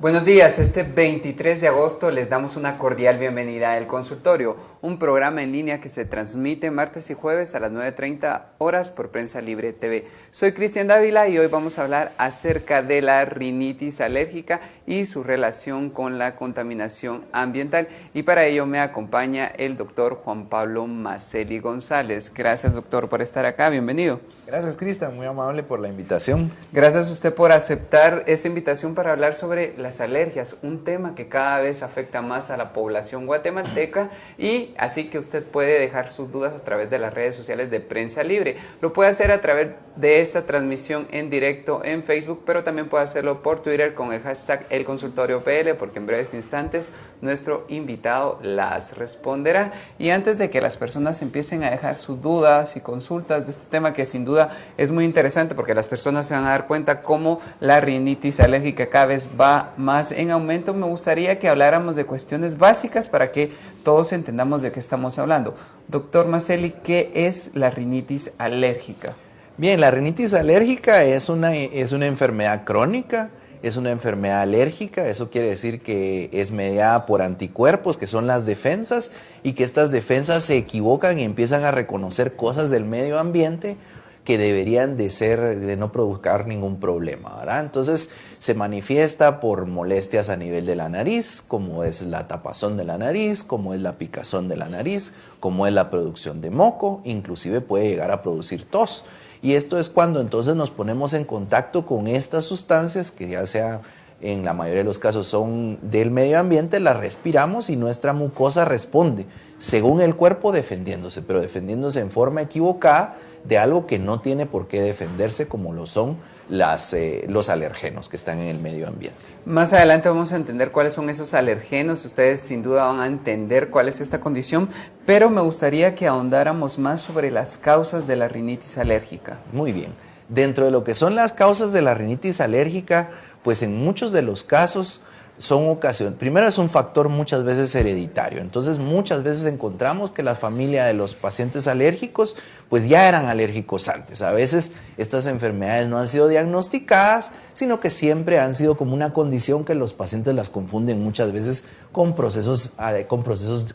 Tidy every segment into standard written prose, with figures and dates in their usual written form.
Buenos días, este 23 de agosto les damos una cordial bienvenida a El Consultorio, un programa en línea que se transmite martes y jueves a las 9:30 horas por Prensa Libre TV. Soy Cristian Dávila y hoy vamos a hablar acerca de la rinitis alérgica y su relación con la contaminación ambiental. Y para ello me acompaña el doctor Juan Pablo Maceli González. Gracias, doctor, por estar acá. Bienvenido. Gracias, Cristian, muy amable por la invitación. Gracias a usted por aceptar esta invitación para hablar sobre las alergias, un tema que cada vez afecta más a la población guatemalteca, y así que usted puede dejar sus dudas a través de las redes sociales de Prensa Libre. Lo puede hacer a través de esta transmisión en directo en Facebook, pero también puede hacerlo por Twitter con el hashtag ElConsultorioPL, porque en breves instantes nuestro invitado las responderá. Y antes de que las personas empiecen a dejar sus dudas y consultas de este tema, que sin duda es muy interesante porque las personas se van a dar cuenta cómo la rinitis alérgica cada vez va más en aumento, me gustaría que habláramos de cuestiones básicas para que todos entendamos de qué estamos hablando. Doctor Maceli, ¿qué es la rinitis alérgica? Bien, la rinitis alérgica es una enfermedad crónica, es una enfermedad alérgica. Eso quiere decir que es mediada por anticuerpos, que son las defensas, y que estas defensas se equivocan y empiezan a reconocer cosas del medio ambiente que deberían de no provocar ningún problema, ¿verdad? Entonces se manifiesta por molestias a nivel de la nariz, como es la tapazón de la nariz, como es la picazón de la nariz, como es la producción de moco, inclusive puede llegar a producir tos. Y esto es cuando entonces nos ponemos en contacto con estas sustancias, que ya sea en la mayoría de los casos son del medio ambiente, las respiramos y nuestra mucosa responde, según el cuerpo, defendiéndose, pero defendiéndose en forma equivocada de algo que no tiene por qué defenderse, como lo son los alergenos que están en el medio ambiente. Más adelante vamos a entender cuáles son esos alergenos. Ustedes sin duda van a entender cuál es esta condición, pero me gustaría que ahondáramos más sobre las causas de la rinitis alérgica. Muy bien. Dentro de lo que son las causas de la rinitis alérgica, pues en muchos de los casos son ocasiones. Primero, es un factor muchas veces hereditario. Entonces muchas veces encontramos que la familia de los pacientes alérgicos pues ya eran alérgicos antes. A veces estas enfermedades no han sido diagnosticadas, sino que siempre han sido como una condición que los pacientes las confunden muchas veces con procesos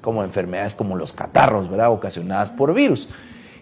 como enfermedades como los catarros, ¿verdad?, ocasionadas por virus.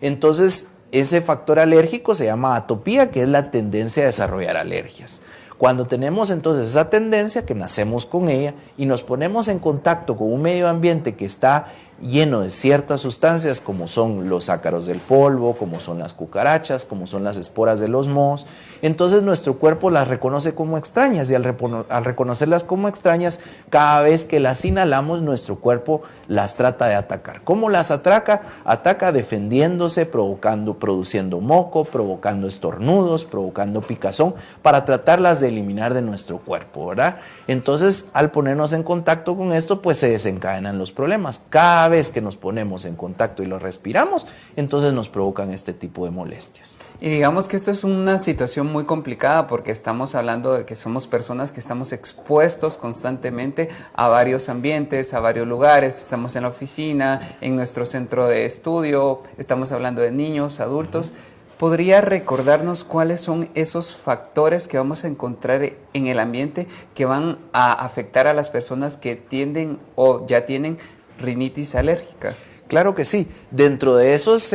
Entonces ese factor alérgico se llama atopía, que es la tendencia a desarrollar alergias. Cuando tenemos entonces esa tendencia, que nacemos con ella, y nos ponemos en contacto con un medio ambiente que está lleno de ciertas sustancias, como son los ácaros del polvo, como son las cucarachas, como son las esporas de los mohos, entonces nuestro cuerpo las reconoce como extrañas, y al reconocerlas como extrañas, cada vez que las inhalamos, nuestro cuerpo las trata de atacar. ¿Cómo las ataca? Ataca defendiéndose, produciendo moco, provocando estornudos, provocando picazón, para tratarlas de eliminar de nuestro cuerpo, ¿verdad? Entonces, al ponernos en contacto con esto, pues se desencadenan los problemas. Cada vez que nos ponemos en contacto y lo respiramos, entonces nos provocan este tipo de molestias. Y digamos que esto es una situación muy complicada, porque estamos hablando de que somos personas que estamos expuestos constantemente a varios ambientes, a varios lugares. Estamos en la oficina, en nuestro centro de estudio, estamos hablando de niños, adultos. ¿Podría recordarnos cuáles son esos factores que vamos a encontrar en el ambiente que van a afectar a las personas que tienden o ya tienen rinitis alérgica? Claro que sí. Dentro de esos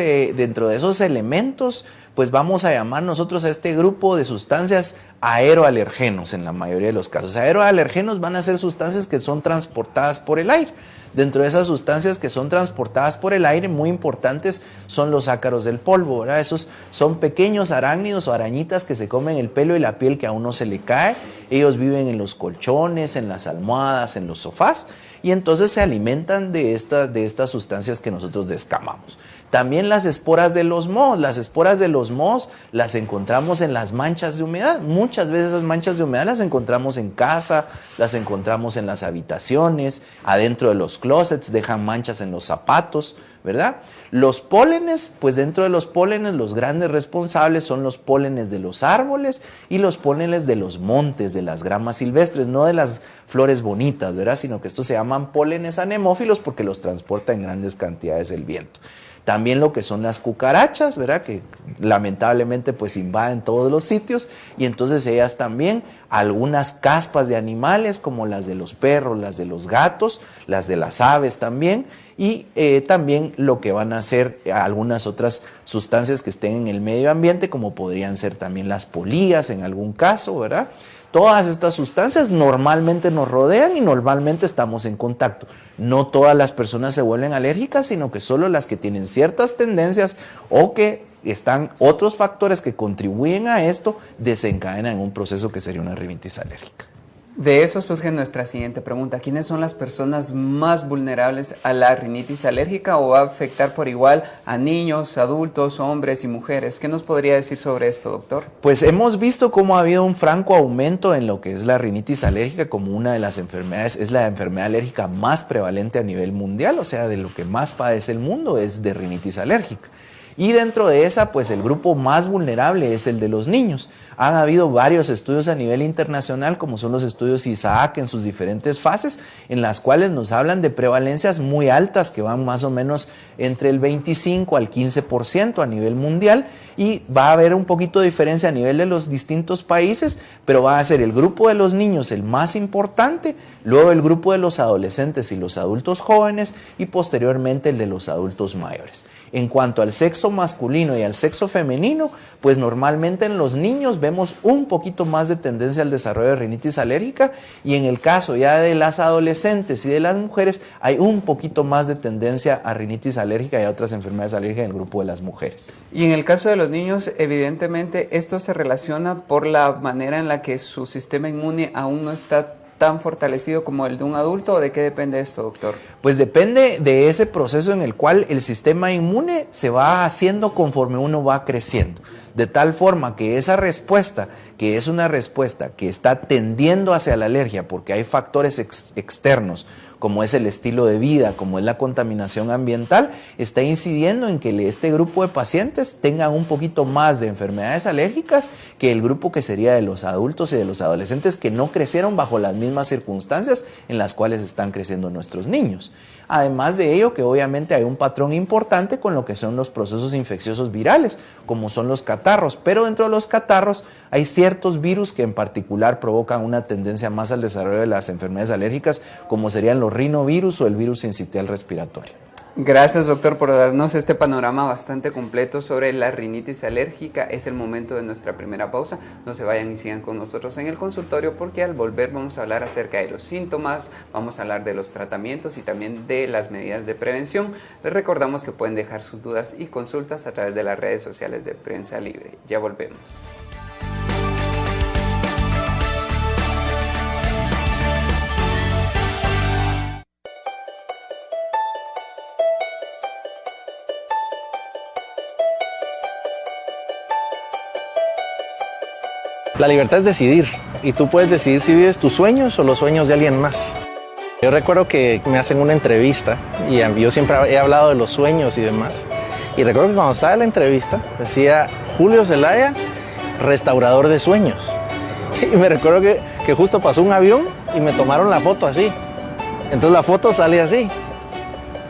elementos, pues vamos a llamar nosotros a este grupo de sustancias aeroalergenos en la mayoría de los casos. Aeroalergenos van a ser sustancias que son transportadas por el aire. Dentro de esas sustancias que son transportadas por el aire, muy importantes son los ácaros del polvo, ¿verdad? Esos son pequeños arácnidos o arañitas que se comen el pelo y la piel que a uno se le cae. Ellos viven en los colchones, en las almohadas, en los sofás, y entonces se alimentan de estas sustancias que nosotros descamamos. También las esporas de los mohos. Las esporas de los mohos las encontramos en las manchas de humedad. Muchas veces esas manchas de humedad las encontramos en casa, las encontramos en las habitaciones, adentro de los closets, dejan manchas en los zapatos, ¿verdad? Los pólenes, pues dentro de los pólenes los grandes responsables son los pólenes de los árboles y los pólenes de los montes, de las gramas silvestres, no de las flores bonitas, ¿verdad? Sino que estos se llaman pólenes anemófilos porque los transporta en grandes cantidades el viento. También lo que son las cucarachas, ¿verdad? Que lamentablemente pues invaden todos los sitios, y entonces ellas también, algunas caspas de animales como las de los perros, las de los gatos, las de las aves también, y también lo que van a ser algunas otras sustancias que estén en el medio ambiente, como podrían ser también las polillas en algún caso, ¿verdad? Todas estas sustancias normalmente nos rodean y normalmente estamos en contacto. No todas las personas se vuelven alérgicas, sino que solo las que tienen ciertas tendencias o que están otros factores que contribuyen a esto desencadenan un proceso que sería una rinitis alérgica. De eso surge nuestra siguiente pregunta. ¿Quiénes son las personas más vulnerables a la rinitis alérgica o va a afectar por igual a niños, adultos, hombres y mujeres? ¿Qué nos podría decir sobre esto, doctor? Pues hemos visto cómo ha habido un franco aumento en lo que es la rinitis alérgica como una de las enfermedades, es la enfermedad alérgica más prevalente a nivel mundial, o sea, de lo que más padece el mundo es de rinitis alérgica. Y dentro de esa, pues el grupo más vulnerable es el de los niños. Han habido varios estudios a nivel internacional, como son los estudios ISAAC en sus diferentes fases, en las cuales nos hablan de prevalencias muy altas, que van más o menos entre el 25 al 15% a nivel mundial, y va a haber un poquito de diferencia a nivel de los distintos países, pero va a ser el grupo de los niños el más importante, luego el grupo de los adolescentes y los adultos jóvenes, y posteriormente el de los adultos mayores. En cuanto al sexo masculino y al sexo femenino, pues normalmente en los niños vemos un poquito más de tendencia al desarrollo de rinitis alérgica, y en el caso ya de las adolescentes y de las mujeres hay un poquito más de tendencia a rinitis alérgica y a otras enfermedades alérgicas en el grupo de las mujeres. Y en el caso de los niños, evidentemente esto se relaciona por la manera en la que su sistema inmune aún no está tan fortalecido como el de un adulto, ¿o de qué depende esto, doctor? Pues depende de ese proceso en el cual el sistema inmune se va haciendo conforme uno va creciendo, de tal forma que esa respuesta, que es una respuesta que está tendiendo hacia la alergia porque hay factores externos, como es el estilo de vida, como es la contaminación ambiental, está incidiendo en que este grupo de pacientes tengan un poquito más de enfermedades alérgicas que el grupo que sería de los adultos y de los adolescentes que no crecieron bajo las mismas circunstancias en las cuales están creciendo nuestros niños. Además de ello, que obviamente hay un patrón importante con lo que son los procesos infecciosos virales, como son los catarros, pero dentro de los catarros hay ciertos virus que en particular provocan una tendencia más al desarrollo de las enfermedades alérgicas, como serían los rinovirus o el virus sincitial respiratorio. Gracias, doctor, por darnos este panorama bastante completo sobre la rinitis alérgica. Es el momento de nuestra primera pausa. No se vayan y sigan con nosotros en el consultorio, porque al volver vamos a hablar acerca de los síntomas, vamos a hablar de los tratamientos y también de las medidas de prevención. Les recordamos que pueden dejar sus dudas y consultas a través de las redes sociales de Prensa Libre. Ya volvemos. La libertad es decidir, y tú puedes decidir si vives tus sueños o los sueños de alguien más. Yo recuerdo que me hacen una entrevista y yo siempre he hablado de los sueños y demás. Y recuerdo que cuando estaba en la entrevista decía Julio Zelaya, restaurador de sueños. Y me recuerdo que justo pasó un avión y me tomaron la foto así. Entonces la foto sale así.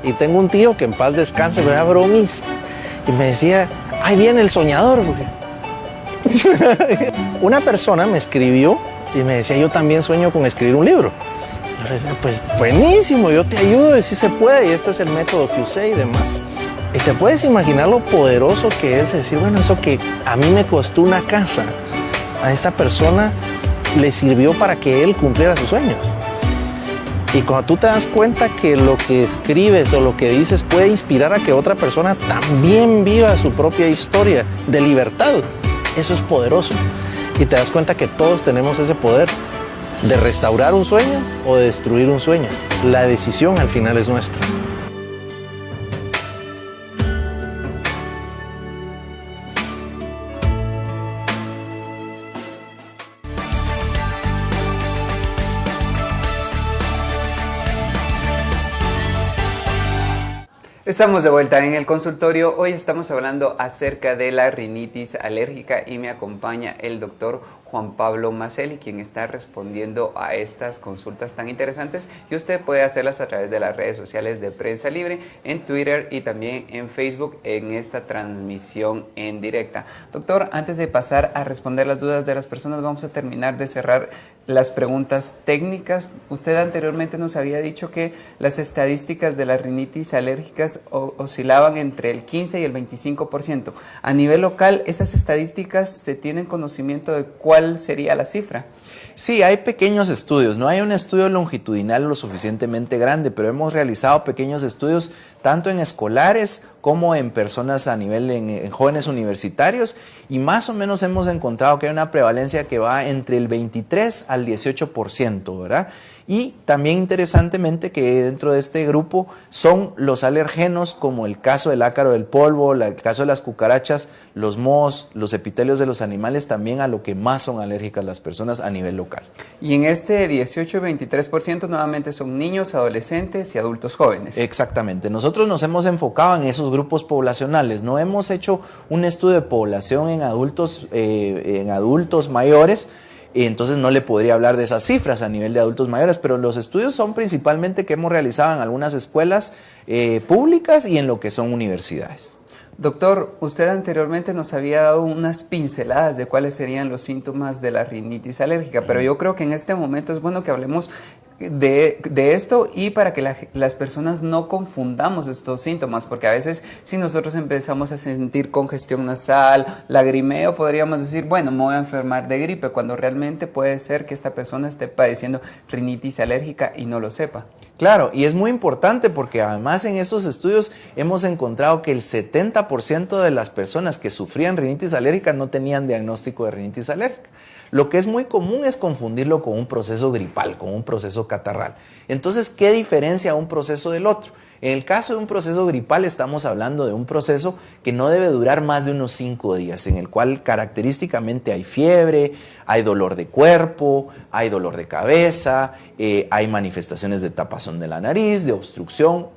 Y tengo un tío que en paz descanse, me era bromista. Y me decía, ahí viene el soñador, güey. Una persona me escribió y me decía, yo también sueño con escribir un libro. Y yo le decía, pues buenísimo, yo te ayudo, y sí se puede, y este es el método que usé y demás. Y te puedes imaginar lo poderoso que es decir, bueno, eso que a mí me costó una casa, a esta persona le sirvió para que él cumpliera sus sueños. Y cuando tú te das cuenta que lo que escribes o lo que dices puede inspirar a que otra persona también viva su propia historia de libertad, eso es poderoso. Y te das cuenta que todos tenemos ese poder de restaurar un sueño o de destruir un sueño. La decisión al final es nuestra. Estamos de vuelta en el consultorio. Hoy estamos hablando acerca de la rinitis alérgica y me acompaña el doctor Juan Pablo Maceli, quien está respondiendo a estas consultas tan interesantes, y usted puede hacerlas a través de las redes sociales de Prensa Libre, en Twitter y también en Facebook, en esta transmisión en directa. Doctor, antes de pasar a responder las dudas de las personas, vamos a terminar de cerrar las preguntas técnicas. Usted anteriormente nos había dicho que las estadísticas de las rinitis alérgicas oscilaban entre el 15 y el 25%. A nivel local, ¿esas estadísticas se tienen conocimiento de cuál sería la cifra? Sí, hay pequeños estudios, no hay un estudio longitudinal lo suficientemente grande, pero hemos realizado pequeños estudios tanto en escolares como en personas a nivel en jóvenes universitarios, y más o menos hemos encontrado que hay una prevalencia que va entre el 23 al 18%, ¿verdad? Y también interesantemente que dentro de este grupo son los alergenos, como el caso del ácaro del polvo, el caso de las cucarachas, los mohos, los epitelios de los animales, también a lo que más son alérgicas las personas a nivel local. Y en este 18 y 23% nuevamente son niños, adolescentes y adultos jóvenes. Exactamente. Nosotros nos hemos enfocado en esos grupos poblacionales. No hemos hecho un estudio de población en adultos mayores. Entonces no le podría hablar de esas cifras a nivel de adultos mayores, pero los estudios son principalmente que hemos realizado en algunas escuelas públicas y en lo que son universidades. Doctor, usted anteriormente nos había dado unas pinceladas de cuáles serían los síntomas de la rinitis alérgica, pero yo creo que en este momento es bueno que hablemos de esto, y para que las personas no confundamos estos síntomas, porque a veces si nosotros empezamos a sentir congestión nasal, lagrimeo, podríamos decir, bueno, me voy a enfermar de gripe, cuando realmente puede ser que esta persona esté padeciendo rinitis alérgica y no lo sepa. Claro, y es muy importante porque además en estos estudios hemos encontrado que el 70% de las personas que sufrían rinitis alérgica no tenían diagnóstico de rinitis alérgica. Lo que es muy común es confundirlo con un proceso gripal, con un proceso catarral. Entonces, ¿qué diferencia un proceso del otro? En el caso de un proceso gripal estamos hablando de un proceso que no debe durar más de unos 5 días, en el cual característicamente hay fiebre, hay dolor de cuerpo, hay dolor de cabeza, hay manifestaciones de tapazón de la nariz, de obstrucción,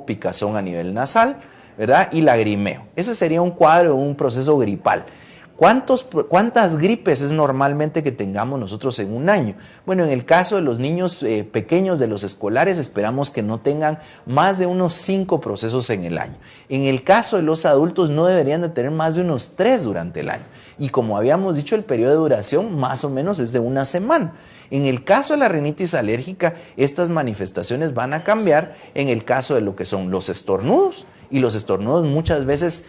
picazón a nivel nasal, ¿verdad? Y lagrimeo. Ese sería un cuadro, un proceso gripal. ¿Cuántas gripes es normalmente que tengamos nosotros en un año? Bueno, en el caso de los niños pequeños, de los escolares, esperamos que no tengan más de unos 5 procesos en el año. En el caso de los adultos no deberían de tener más de unos 3 durante el año. Y como habíamos dicho, el periodo de duración más o menos es de una semana. En el caso de la rinitis alérgica, estas manifestaciones van a cambiar en el caso de lo que son los estornudos, y los estornudos muchas veces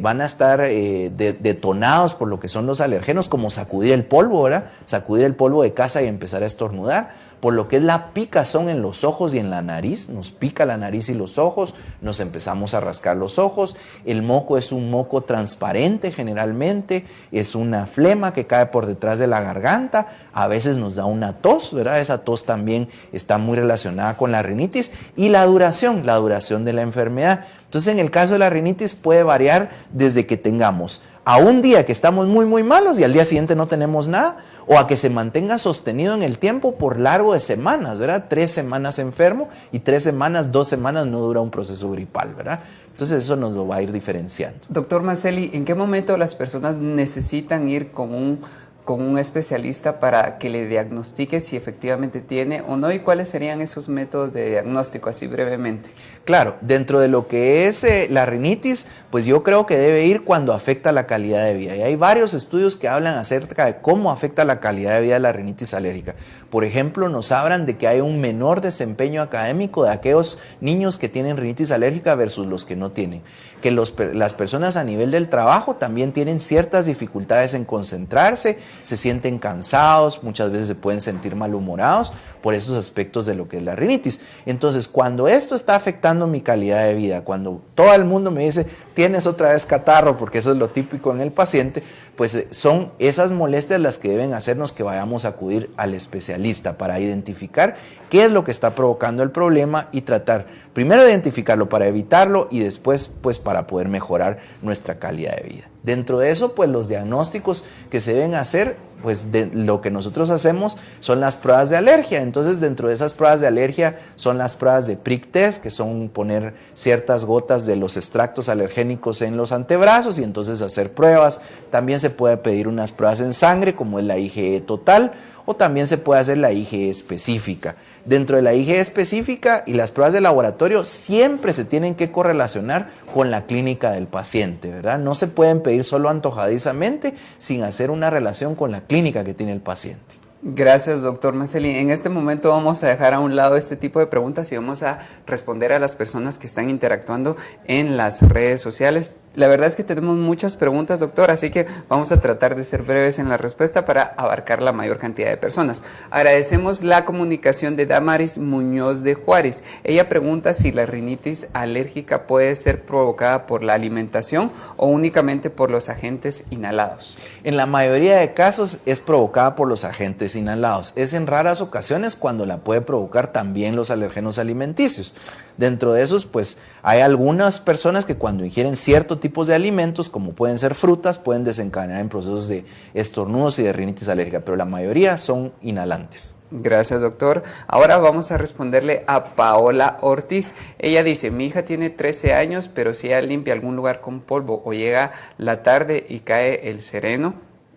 van a estar detonados por lo que son los alergenos, como sacudir el polvo, ¿verdad? Sacudir el polvo de casa y empezar a estornudar. Por lo que es la picazón en los ojos y en la nariz, nos pica la nariz y los ojos, nos empezamos a rascar los ojos. El moco es un moco transparente generalmente, es una flema que cae por detrás de la garganta, a veces nos da una tos, ¿verdad? Esa tos también está muy relacionada con la rinitis, y la duración de la enfermedad. Entonces, en el caso de la rinitis puede variar desde que tengamos a un día que estamos muy malos y al día siguiente no tenemos nada, o a que se mantenga sostenido en el tiempo por largo de semanas, ¿verdad? 3 semanas enfermo y 3 semanas, 2 semanas no dura un proceso gripal, ¿verdad? Entonces eso nos lo va a ir diferenciando. Doctor Maceli, ¿en qué momento las personas necesitan ir con un especialista para que le diagnostique si efectivamente tiene o no, y cuáles serían esos métodos de diagnóstico, así brevemente? Claro, dentro de lo que es la rinitis, pues yo creo que debe ir cuando afecta la calidad de vida. Y hay varios estudios que hablan acerca de cómo afecta la calidad de vida de la rinitis alérgica. Por ejemplo, nos hablan de que hay un menor desempeño académico de aquellos niños que tienen rinitis alérgica versus los que no tienen. Que las personas a nivel del trabajo también tienen ciertas dificultades en concentrarse, se sienten cansados, muchas veces se pueden sentir malhumorados por esos aspectos de lo que es la rinitis. Entonces, cuando esto está afectando mi calidad de vida, cuando todo el mundo me dice, tienes otra vez catarro, porque eso es lo típico en el paciente, pues son esas molestias las que deben hacernos que vayamos a acudir al especialista para identificar qué es lo que está provocando el problema y tratar primero identificarlo para evitarlo y después pues para poder mejorar nuestra calidad de vida. Dentro de eso pues los diagnósticos que se deben hacer, pues de lo que nosotros hacemos son las pruebas de alergia. Entonces dentro de esas pruebas de alergia son las pruebas de prick test, que son poner ciertas gotas de los extractos alergénicos en los antebrazos y entonces hacer pruebas. También se puede pedir unas pruebas en sangre como es la IgE total, o también se puede hacer la IgE específica. Dentro de la IgE específica y las pruebas de laboratorio siempre se tienen que correlacionar con la clínica del paciente, ¿verdad? No se pueden pedir solo antojadizamente sin hacer una relación con la clínica que tiene el paciente. Gracias, doctor Maceli. En este momento vamos a dejar a un lado este tipo de preguntas y vamos a responder a las personas que están interactuando en las redes sociales. La verdad es que tenemos muchas preguntas, doctor, así que vamos a tratar de ser breves en la respuesta para abarcar la mayor cantidad de personas. Agradecemos la comunicación de Damaris Muñoz de Juárez. Ella pregunta si la rinitis alérgica puede ser provocada por la alimentación o únicamente por los agentes inhalados. En la mayoría de casos es provocada por los agentes inhalados. Es en raras ocasiones cuando la puede provocar también los alérgenos alimenticios. Dentro de esos, pues, hay algunas personas que cuando ingieren ciertos tipos de alimentos, como pueden ser frutas, pueden desencadenar en procesos de estornudos y de rinitis alérgica, pero la mayoría son inhalantes. Gracias, doctor. Ahora vamos a responderle a Paola Ortiz. Ella dice, mi hija tiene 13 años, pero si ella limpia algún lugar con polvo o llega la tarde y cae el sereno,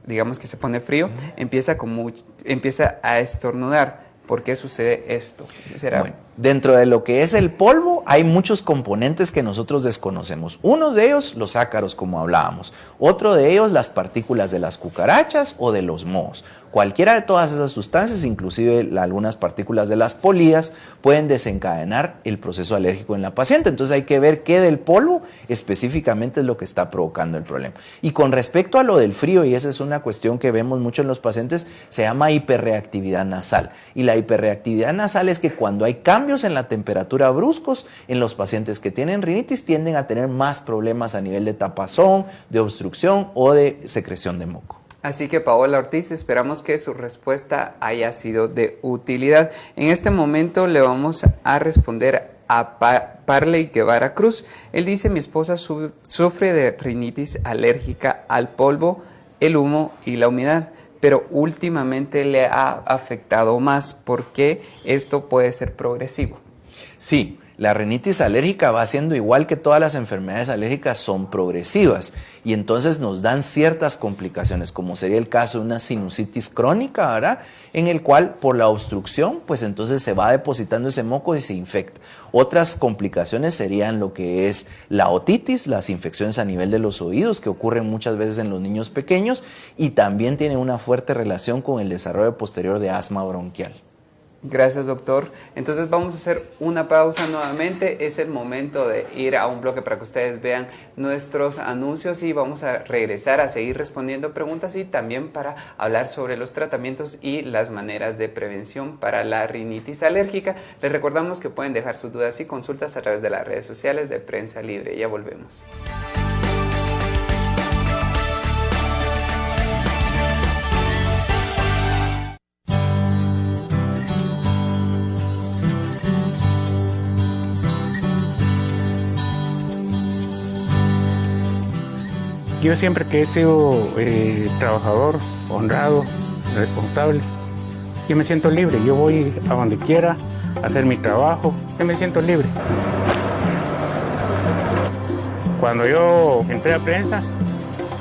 digamos que se pone frío, empieza a estornudar. ¿Por qué sucede esto? ¿Será? Bueno, dentro de lo que es el polvo hay muchos componentes que nosotros desconocemos. Uno de ellos, los ácaros, como hablábamos. Otro de ellos, las partículas de las cucarachas o de los mohos. Cualquiera de todas esas sustancias, inclusive algunas partículas de las polillas, pueden desencadenar el proceso alérgico en la paciente. Entonces hay que ver qué del polvo específicamente es lo que está provocando el problema. Y con respecto a lo del frío, y esa es una cuestión que vemos mucho en los pacientes, se llama hiperreactividad nasal. Y la hiperreactividad nasal es que cuando hay cambios en la temperatura bruscos, en los pacientes que tienen rinitis tienden a tener más problemas a nivel de tapazón, de obstrucción o de secreción de moco. Así que Paola Ortiz, esperamos que su respuesta haya sido de utilidad. En este momento le vamos a responder a Parley Guevara Cruz. Él dice, mi esposa sufre de rinitis alérgica al polvo, el humo y la humedad, pero últimamente le ha afectado más. ¿Por qué esto puede ser progresivo? Sí. La rinitis alérgica va siendo igual que todas las enfermedades alérgicas, son progresivas y entonces nos dan ciertas complicaciones, como sería el caso de una sinusitis crónica, ¿verdad? En el cual por la obstrucción, pues entonces se va depositando ese moco y se infecta. Otras complicaciones serían lo que es la otitis, las infecciones a nivel de los oídos que ocurren muchas veces en los niños pequeños y también tiene una fuerte relación con el desarrollo posterior de asma bronquial. Gracias, doctor. Entonces vamos a hacer una pausa nuevamente. Es el momento de ir a un bloque para que ustedes vean nuestros anuncios y vamos a regresar a seguir respondiendo preguntas y también para hablar sobre los tratamientos y las maneras de prevención para la rinitis alérgica. Les recordamos que pueden dejar sus dudas y consultas a través de las redes sociales de Prensa Libre. Ya volvemos. Yo siempre que he sido trabajador, honrado, responsable, yo me siento libre. Yo voy a donde quiera a hacer mi trabajo, yo me siento libre. Cuando yo entré a prensa,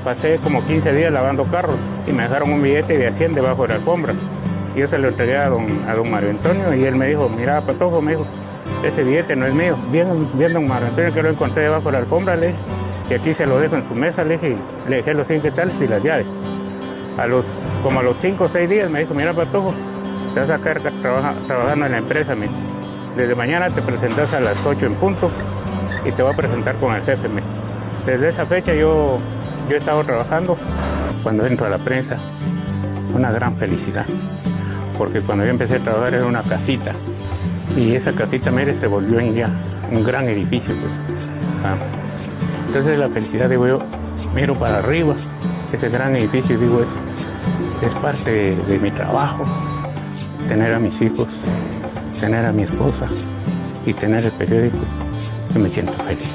pasé como 15 días lavando carros y me dejaron un billete de 100 debajo de la alfombra. Y yo se lo entregué a don Mario Antonio y él me dijo, mira, Patojo, me dijo, ese billete no es mío. Bien, don Mario Antonio, que lo encontré debajo de la alfombra, le dije. Y aquí se lo dejo en su mesa, le dejé los 5 quetzales y las llaves. Como a los 5 o 6 días me dijo, mira Patojo, te vas a quedar trabajando en la empresa, me dijo. Desde mañana te presentas a las 8 en punto y te voy a presentar con el jefe, me dijo. Desde esa fecha yo he estado trabajando. Cuando entro a la prensa, una gran felicidad, porque cuando yo empecé a trabajar era una casita y esa casita, mire, se volvió en ya un gran edificio, pues. Entonces la felicidad, digo yo, miro para arriba, ese gran edificio y digo, eso es parte de mi trabajo, tener a mis hijos, tener a mi esposa y tener el periódico, yo me siento feliz.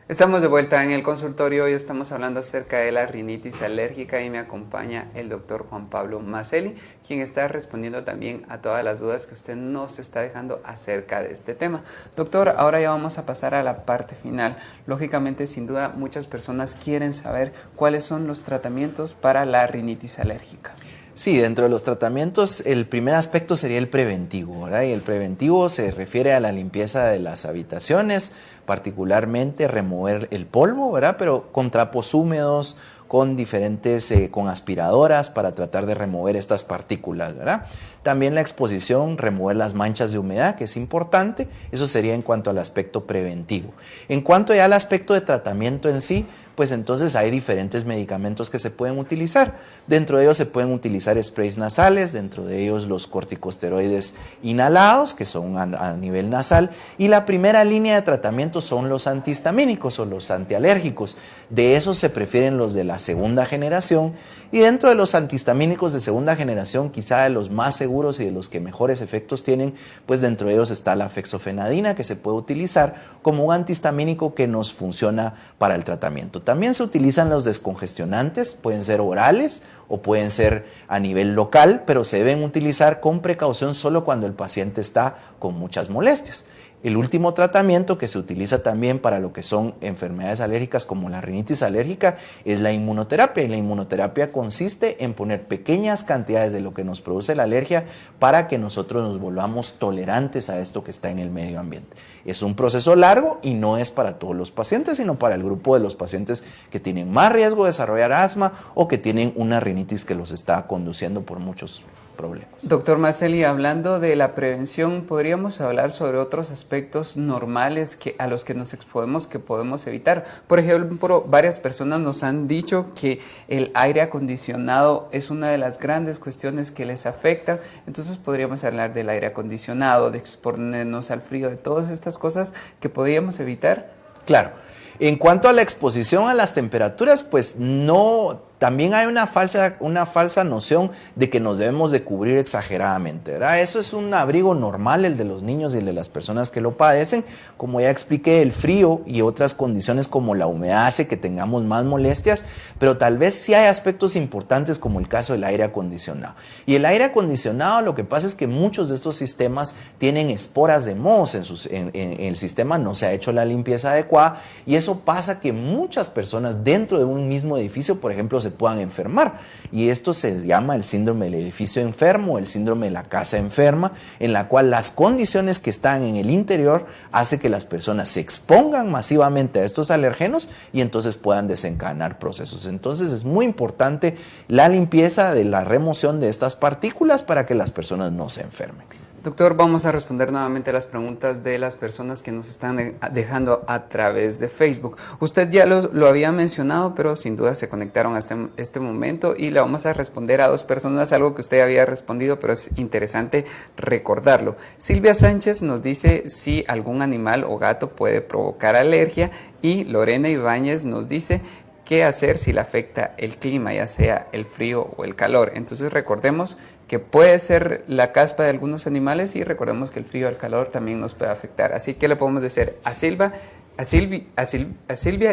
Estamos de vuelta en el consultorio. Hoy estamos hablando acerca de la rinitis alérgica y me acompaña el doctor Juan Pablo Maselli, quien está respondiendo también a todas las dudas que usted nos está dejando acerca de este tema. Doctor, ahora ya vamos a pasar a la parte final. Lógicamente, sin duda, muchas personas quieren saber cuáles son los tratamientos para la rinitis alérgica. Sí, dentro de los tratamientos, el primer aspecto sería el preventivo, ¿verdad? Y el preventivo se refiere a la limpieza de las habitaciones, particularmente remover el polvo, ¿verdad? Pero con trapos húmedos, con diferentes, con aspiradoras para tratar de remover estas partículas, ¿verdad? También la exposición, remover las manchas de humedad, que es importante. Eso sería en cuanto al aspecto preventivo. En cuanto ya al aspecto de tratamiento en sí, pues entonces hay diferentes medicamentos que se pueden utilizar. Dentro de ellos se pueden utilizar sprays nasales, dentro de ellos los corticosteroides inhalados, que son a nivel nasal, y la primera línea de tratamiento son los antihistamínicos o los antialérgicos. De esos se prefieren los de la segunda generación, y dentro de los antihistamínicos de segunda generación, quizá de los más seguros y de los que mejores efectos tienen, pues dentro de ellos está la fexofenadina, que se puede utilizar como un antihistamínico que nos funciona para el tratamiento. También se utilizan los descongestionantes, pueden ser orales o pueden ser a nivel local, pero se deben utilizar con precaución solo cuando el paciente está con muchas molestias. El último tratamiento que se utiliza también para lo que son enfermedades alérgicas como la rinitis alérgica es la inmunoterapia, y la inmunoterapia consiste en poner pequeñas cantidades de lo que nos produce la alergia para que nosotros nos volvamos tolerantes a esto que está en el medio ambiente. Es un proceso largo y no es para todos los pacientes, sino para el grupo de los pacientes que tienen más riesgo de desarrollar asma o que tienen una rinitis que los está conduciendo por muchos problemas. Doctor Maselli, hablando de la prevención, ¿podríamos hablar sobre otros aspectos normales a los que nos exponemos que podemos evitar? Por ejemplo, varias personas nos han dicho que el aire acondicionado es una de las grandes cuestiones que les afecta. Entonces podríamos hablar del aire acondicionado, de exponernos al frío, de todas estas cosas que podríamos evitar. Claro. En cuanto a la exposición a las temperaturas, pues no, también hay una falsa noción de que nos debemos de cubrir exageradamente, ¿verdad? Eso es un abrigo normal, el de los niños y el de las personas que lo padecen. Como ya expliqué, el frío y otras condiciones como la humedad hace que tengamos más molestias, pero tal vez sí hay aspectos importantes como el caso del aire acondicionado. Y el aire acondicionado, lo que pasa es que muchos de estos sistemas tienen esporas de mohos en el sistema, no se ha hecho la limpieza adecuada, y eso pasa que muchas personas dentro de un mismo edificio, por ejemplo, se puedan enfermar, y esto se llama el síndrome del edificio enfermo, el síndrome de la casa enferma, en la cual las condiciones que están en el interior hace que las personas se expongan masivamente a estos alergenos y entonces puedan desencadenar procesos. Entonces es muy importante la limpieza de la remoción de estas partículas para que las personas no se enfermen. Doctor, vamos a responder nuevamente las preguntas de las personas que nos están dejando a través de Facebook. Usted ya lo había mencionado, pero sin duda se conectaron hasta este momento y le vamos a responder a dos personas, algo que usted había respondido, pero es interesante recordarlo. Silvia Sánchez nos dice si algún animal o gato puede provocar alergia, y Lorena Ibáñez nos dice qué hacer si le afecta el clima, ya sea el frío o el calor. Entonces recordemos que puede ser la caspa de algunos animales y recordemos que el frío o el calor también nos puede afectar. Así que le podemos decir a Silvia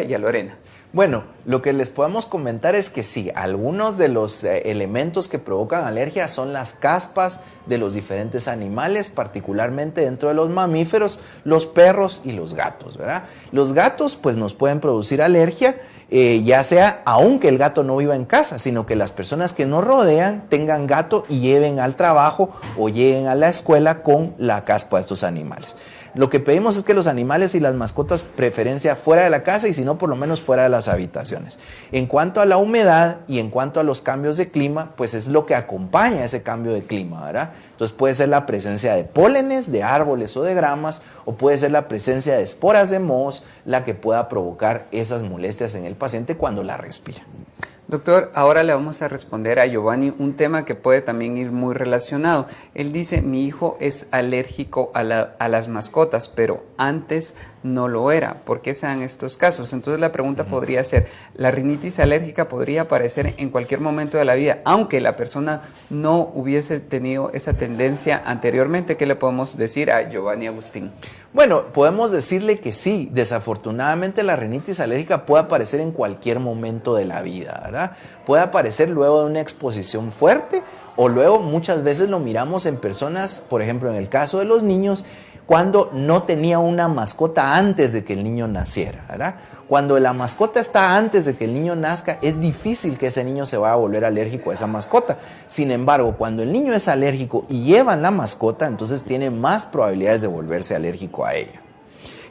y a Lorena. Bueno, lo que les podemos comentar es que sí, algunos de los elementos que provocan alergia son las caspas de los diferentes animales, particularmente dentro de los mamíferos, los perros y los gatos, ¿verdad? Los gatos pues nos pueden producir alergia, ya sea aunque el gato no viva en casa, sino que las personas que nos rodean tengan gato y lleven al trabajo o lleguen a la escuela con la caspa de estos animales. Lo que pedimos es que los animales y las mascotas preferencia fuera de la casa y si no por lo menos fuera de las habitaciones. En cuanto a la humedad y en cuanto a los cambios de clima, pues es lo que acompaña ese cambio de clima, ¿verdad? Entonces puede ser la presencia de pólenes, de árboles o de gramas, o puede ser la presencia de esporas de mohos la que pueda provocar esas molestias en el paciente cuando la respira. Doctor, ahora le vamos a responder a Giovanni un tema que puede también ir muy relacionado. Él dice, mi hijo es alérgico a las mascotas, pero antes no lo era. ¿Por qué se dan estos casos? Entonces la pregunta podría ser, ¿la rinitis alérgica podría aparecer en cualquier momento de la vida, aunque la persona no hubiese tenido esa tendencia anteriormente? ¿Qué le podemos decir a Giovanni Agustín? Bueno, podemos decirle que sí, desafortunadamente la rinitis alérgica puede aparecer en cualquier momento de la vida, ¿verdad? Puede aparecer luego de una exposición fuerte o luego muchas veces lo miramos en personas, por ejemplo en el caso de los niños, cuando no tenía una mascota antes de que el niño naciera, ¿verdad? Cuando la mascota está antes de que el niño nazca, es difícil que ese niño se vaya a volver alérgico a esa mascota. Sin embargo, cuando el niño es alérgico y llevan la mascota, entonces tiene más probabilidades de volverse alérgico a ella.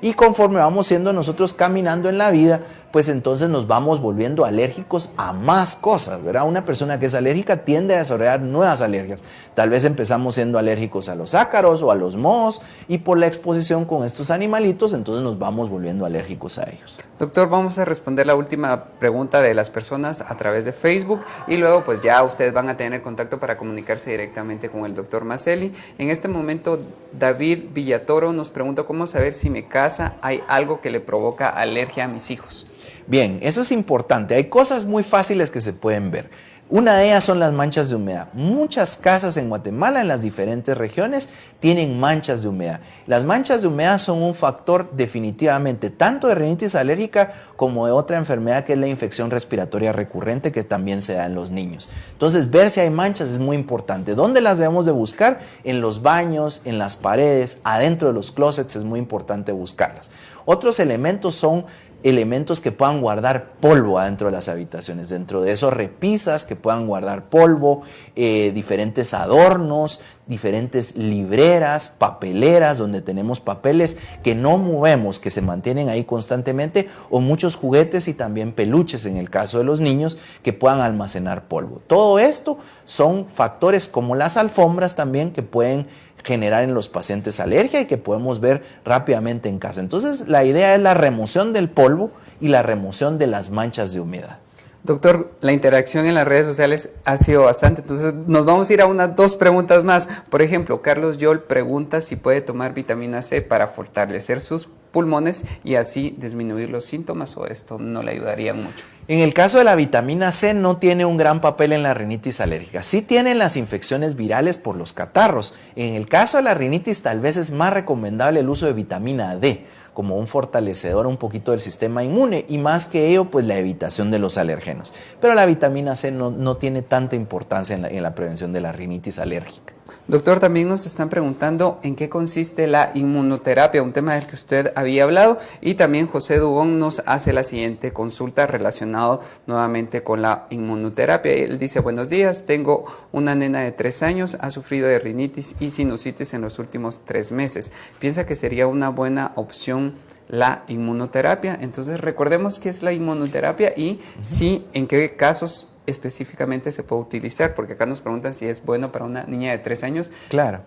Y conforme vamos siendo nosotros caminando en la vida, pues entonces nos vamos volviendo alérgicos a más cosas, ¿verdad? Una persona que es alérgica tiende a desarrollar nuevas alergias. Tal vez empezamos siendo alérgicos a los ácaros o a los mohos y por la exposición con estos animalitos, entonces nos vamos volviendo alérgicos a ellos. Doctor, vamos a responder la última pregunta de las personas a través de Facebook y luego pues ya ustedes van a tener contacto para comunicarse directamente con el doctor Maselli. En este momento David Villatoro nos pregunta cómo saber si me casa hay algo que le provoca alergia a mis hijos. Bien, eso es importante. Hay cosas muy fáciles que se pueden ver. Una de ellas son las manchas de humedad. Muchas casas en Guatemala, en las diferentes regiones, tienen manchas de humedad. Las manchas de humedad son un factor definitivamente tanto de rinitis alérgica como de otra enfermedad que es la infección respiratoria recurrente que también se da en los niños. Entonces, ver si hay manchas es muy importante. ¿Dónde las debemos de buscar? En los baños, en las paredes, adentro de los closets es muy importante buscarlas. Otros elementos son elementos que puedan guardar polvo adentro de las habitaciones, dentro de esos repisas que puedan guardar polvo, diferentes adornos, diferentes libreras, papeleras donde tenemos papeles que no movemos, que se mantienen ahí constantemente, o muchos juguetes y también peluches en el caso de los niños que puedan almacenar polvo. Todo esto son factores como las alfombras también que pueden generar en los pacientes alergia y que podemos ver rápidamente en casa. Entonces, la idea es la remoción del polvo y la remoción de las manchas de humedad. Doctor, la interacción en las redes sociales ha sido bastante, entonces nos vamos a ir a unas 2 preguntas más. Por ejemplo, Carlos Yol pregunta si puede tomar vitamina C para fortalecer sus pulmones y así disminuir los síntomas, o esto no le ayudaría mucho. En el caso de la vitamina C no tiene un gran papel en la rinitis alérgica. Sí tienen las infecciones virales por los catarros. En el caso de la rinitis tal vez es más recomendable el uso de vitamina D como un fortalecedor un poquito del sistema inmune y más que ello pues la evitación de los alergenos. Pero la vitamina C no tiene tanta importancia en la prevención de la rinitis alérgica. Doctor, también nos están preguntando en qué consiste la inmunoterapia, un tema del que usted había hablado, y también José Dubón nos hace la siguiente consulta relacionado nuevamente con la inmunoterapia. Él dice, buenos días, tengo una nena de 3 años, ha sufrido de rinitis y sinusitis en los últimos 3 meses. ¿Piensa que sería una buena opción la inmunoterapia? Entonces recordemos qué es la inmunoterapia y sí, en qué casos específicamente se puede utilizar, porque acá nos preguntan si es bueno para una niña de 3 años. Claro.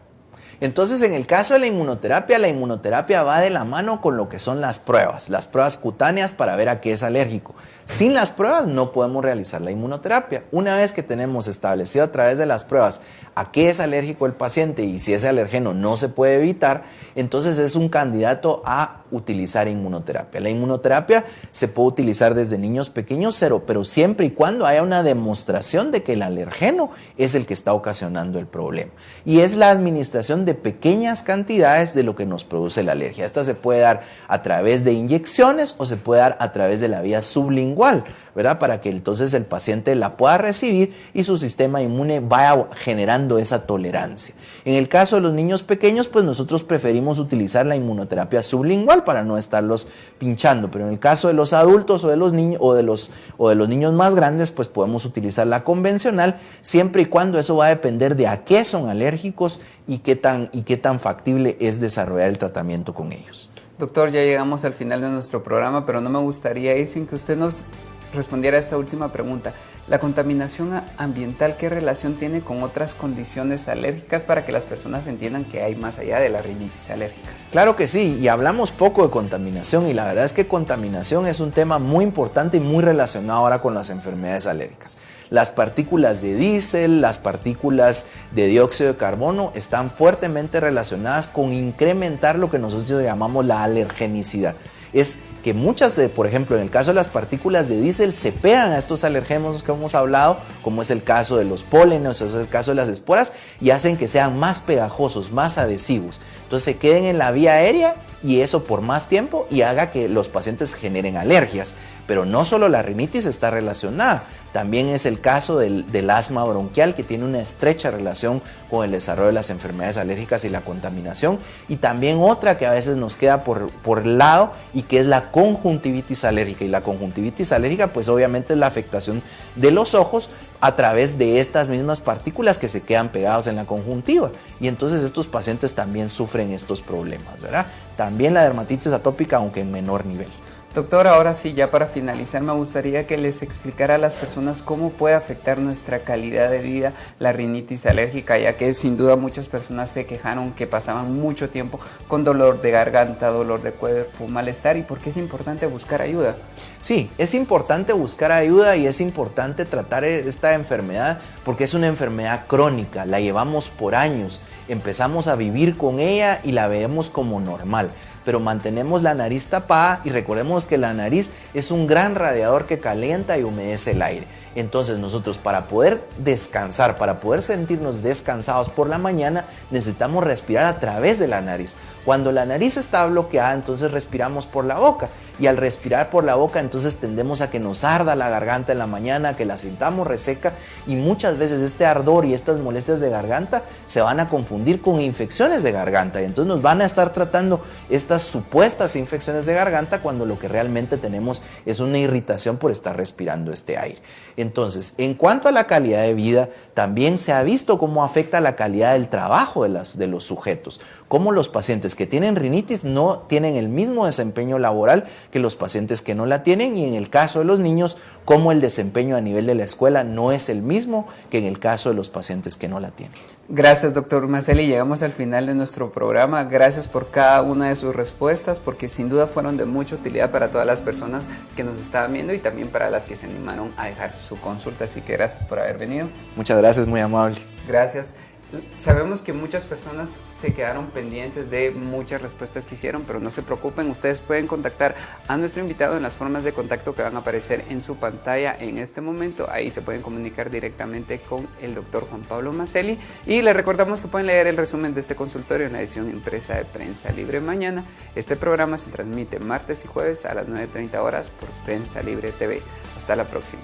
Entonces, en el caso de la inmunoterapia va de la mano con lo que son las pruebas cutáneas para ver a qué es alérgico. Sin las pruebas no podemos realizar la inmunoterapia. Una vez que tenemos establecido a través de las pruebas a qué es alérgico el paciente y si ese alergeno no se puede evitar, entonces es un candidato a utilizar inmunoterapia. La inmunoterapia se puede utilizar desde niños pequeños, pero siempre y cuando haya una demostración de que el alergeno es el que está ocasionando el problema. Y es la administración de pequeñas cantidades de lo que nos produce la alergia. Esta se puede dar a través de inyecciones o se puede dar a través de la vía sublingual, ¿verdad? Para que entonces el paciente la pueda recibir y su sistema inmune vaya generando esa tolerancia. En el caso de los niños pequeños, pues nosotros preferimos utilizar la inmunoterapia sublingual para no estarlos pinchando, pero en el caso de los adultos o de los niños o de los niños más grandes, pues podemos utilizar la convencional, siempre y cuando eso va a depender de a qué son alérgicos y qué tan factible es desarrollar el tratamiento con ellos. Doctor, ya llegamos al final de nuestro programa, pero no me gustaría ir sin que usted nos respondiera a esta última pregunta. ¿La contaminación ambiental qué relación tiene con otras condiciones alérgicas para que las personas entiendan que hay más allá de la rinitis alérgica? Claro que sí, y hablamos poco de contaminación, y la verdad es que contaminación es un tema muy importante y muy relacionado ahora con las enfermedades alérgicas. Las partículas de diésel, las partículas de dióxido de carbono están fuertemente relacionadas con incrementar lo que nosotros llamamos la alergenicidad. Es que muchas por ejemplo, en el caso de las partículas de diésel, se pegan a estos alergénicos que hemos hablado, como es el caso de los pólenes, o es el caso de las esporas, y hacen que sean más pegajosos, más adhesivos. Entonces se queden en la vía aérea y eso por más tiempo y haga que los pacientes generen alergias. Pero no solo la rinitis está relacionada, también es el caso del asma bronquial, que tiene una estrecha relación con el desarrollo de las enfermedades alérgicas y la contaminación, y también otra que a veces nos queda por lado, y que es la conjuntivitis alérgica. Y la conjuntivitis alérgica pues obviamente es la afectación de los ojos a través de estas mismas partículas que se quedan pegados en la conjuntiva, y entonces estos pacientes también sufren estos problemas, ¿verdad? También la dermatitis atópica, aunque en menor nivel. Doctor, ahora sí, ya para finalizar, me gustaría que les explicara a las personas cómo puede afectar nuestra calidad de vida la rinitis alérgica, ya que sin duda muchas personas se quejaron que pasaban mucho tiempo con dolor de garganta, dolor de cuerpo, malestar, y por qué es importante buscar ayuda. Sí, es importante buscar ayuda y es importante tratar esta enfermedad porque es una enfermedad crónica, la llevamos por años, empezamos a vivir con ella y la vemos como normal, pero mantenemos la nariz tapada y recordemos que la nariz es un gran radiador que calienta y humedece el aire. Entonces nosotros, para poder descansar, para poder sentirnos descansados por la mañana, necesitamos respirar a través de la nariz. Cuando la nariz está bloqueada, entonces respiramos por la boca, y al respirar por la boca entonces tendemos a que nos arda la garganta en la mañana, que la sintamos reseca, y muchas veces este ardor y estas molestias de garganta se van a confundir con infecciones de garganta, y entonces nos van a estar tratando estas supuestas infecciones de garganta cuando lo que realmente tenemos es una irritación por estar respirando este aire. Entonces, en cuanto a la calidad de vida, también se ha visto cómo afecta la calidad del trabajo de los sujetos, cómo los pacientes que tienen rinitis no tienen el mismo desempeño laboral que los pacientes que no la tienen, y en el caso de los niños, cómo el desempeño a nivel de la escuela no es el mismo que en el caso de los pacientes que no la tienen. Gracias, doctor Maselli. Llegamos al final de nuestro programa. Gracias por cada una de sus respuestas, porque sin duda fueron de mucha utilidad para todas las personas que nos estaban viendo y también para las que se animaron a dejar su consulta. Así que gracias por haber venido. Muchas gracias, muy amable. Gracias. Sabemos que muchas personas se quedaron pendientes de muchas respuestas que hicieron, pero no se preocupen, ustedes pueden contactar a nuestro invitado en las formas de contacto que van a aparecer en su pantalla en este momento. Ahí se pueden comunicar directamente con el doctor Juan Pablo Maselli, y les recordamos que pueden leer el resumen de este consultorio en la edición impresa de Prensa Libre mañana. Este programa se transmite martes y jueves a las 9:30 horas por Prensa Libre TV. Hasta la próxima.